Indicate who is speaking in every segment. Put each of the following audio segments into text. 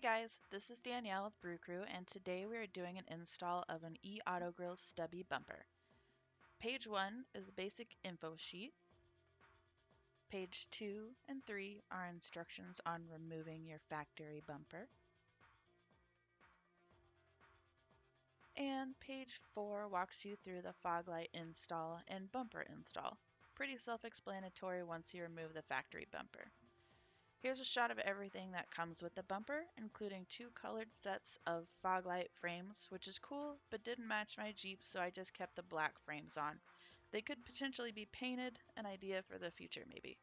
Speaker 1: Hey guys, this is Danielle of Brew Crew, and today we are doing an install of an E-Autogrilles Stubby bumper. Page 1 is the basic info sheet. Page 2 and 3 are instructions on removing your factory bumper. And page 4 walks you through the fog light install and bumper install. Pretty self-explanatory once you remove the factory bumper. Here's a shot of everything that comes with the bumper, including 2 colored sets of fog light frames, which is cool, but didn't match my Jeep, so I just kept the black frames on. They could potentially be painted, an idea for the future maybe.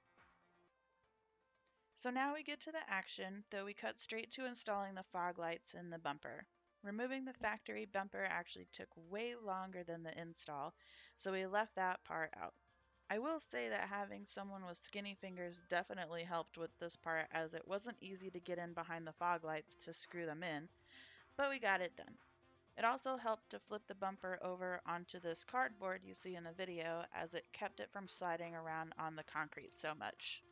Speaker 1: So now we get to the action, though we cut straight to installing the fog lights in the bumper. Removing the factory bumper actually took way longer than the install, so we left that part out. I will say that having someone with skinny fingers definitely helped with this part, as it wasn't easy to get in behind the fog lights to screw them in, but we got it done. It also helped to flip the bumper over onto this cardboard you see in the video, as it kept it from sliding around on the concrete so much.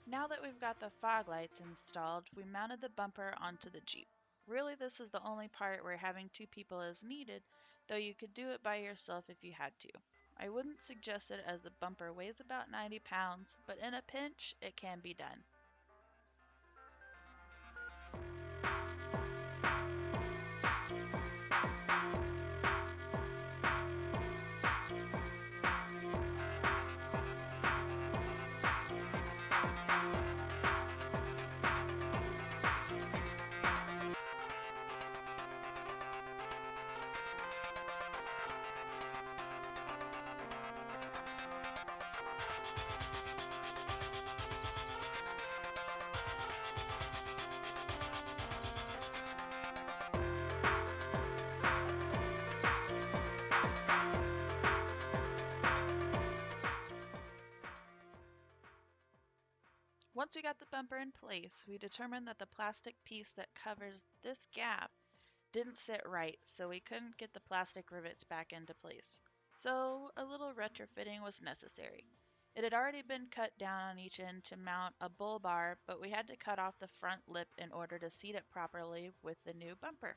Speaker 1: Now that we've got the fog lights installed, we mounted the bumper onto the Jeep. Really, this is the only part where having 2 people is needed, though you could do it by yourself if you had to. I wouldn't suggest it, as the bumper weighs about 90 pounds, but in a pinch, it can be done. Once we got the bumper in place, we determined that the plastic piece that covers this gap didn't sit right, so we couldn't get the plastic rivets back into place. So a little retrofitting was necessary. It had already been cut down on each end to mount a bull bar, but we had to cut off the front lip in order to seat it properly with the new bumper.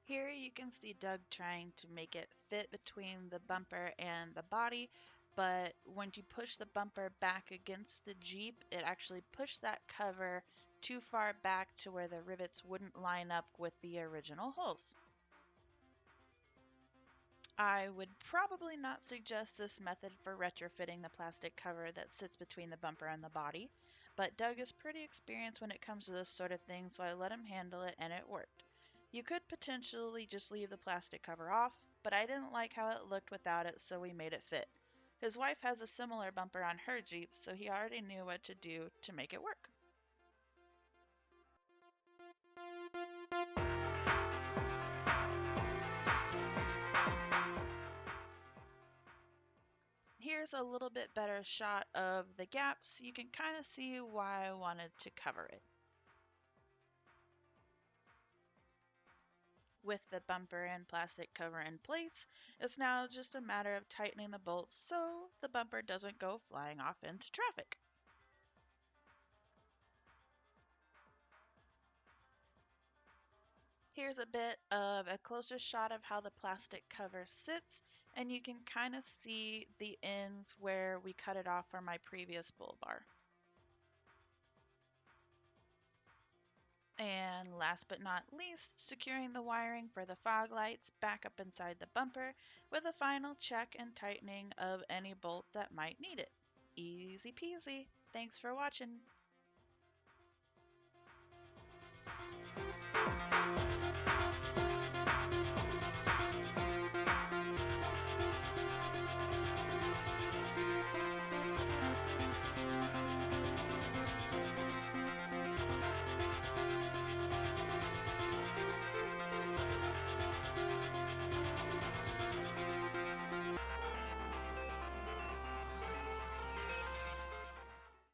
Speaker 1: Here you can see Doug trying to make it fit between the bumper and the body, but when you push the bumper back against the Jeep, it actually pushed that cover too far back to where the rivets wouldn't line up with the original holes. I would probably not suggest this method for retrofitting the plastic cover that sits between the bumper and the body, but Doug is pretty experienced when it comes to this sort of thing, so I let him handle it and it worked. You could potentially just leave the plastic cover off, but I didn't like how it looked without it, so we made it fit. His wife has a similar bumper on her Jeep, so he already knew what to do to make it work. Here's a little bit better shot of the gap, so you can kind of see why I wanted to cover it. With the bumper and plastic cover in place, it's now just a matter of tightening the bolts so the bumper doesn't go flying off into traffic. Here's a bit of a closer shot of how the plastic cover sits, and you can kind of see the ends where we cut it off from my previous bull bar. And Last but not least, securing the wiring for the fog lights back up inside the bumper with a final check and tightening of any bolts that might need it. Easy peasy. Thanks for watching.